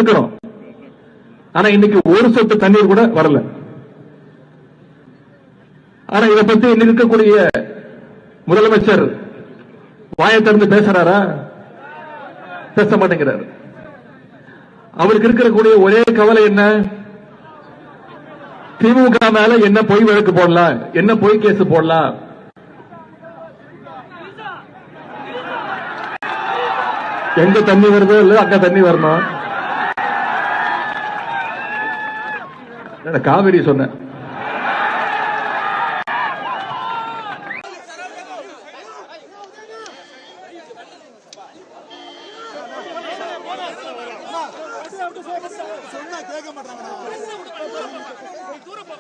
இருக்கிறோம். ஆனா இன்னைக்கு ஒரு சொட்டு தண்ணீர் கூட வரல. ஆனா இதை பத்தி இன்னைக்கு இருக்கக்கூடிய முதலமைச்சர் வாயை திறந்து பேசுறாரா? பேச மாட்டேங்கிறார். அவருக்கு இருக்கக்கூடிய ஒரே கவலை என்ன? திமுக மேல என்ன பொய் வழக்கு போடலாம், என்ன பொய் கேஸ் போடலாம். எங்க தண்ணி வருதோ இல்ல அங்க தண்ணி வரணும். காவிரி சொன்னேன். தூரம்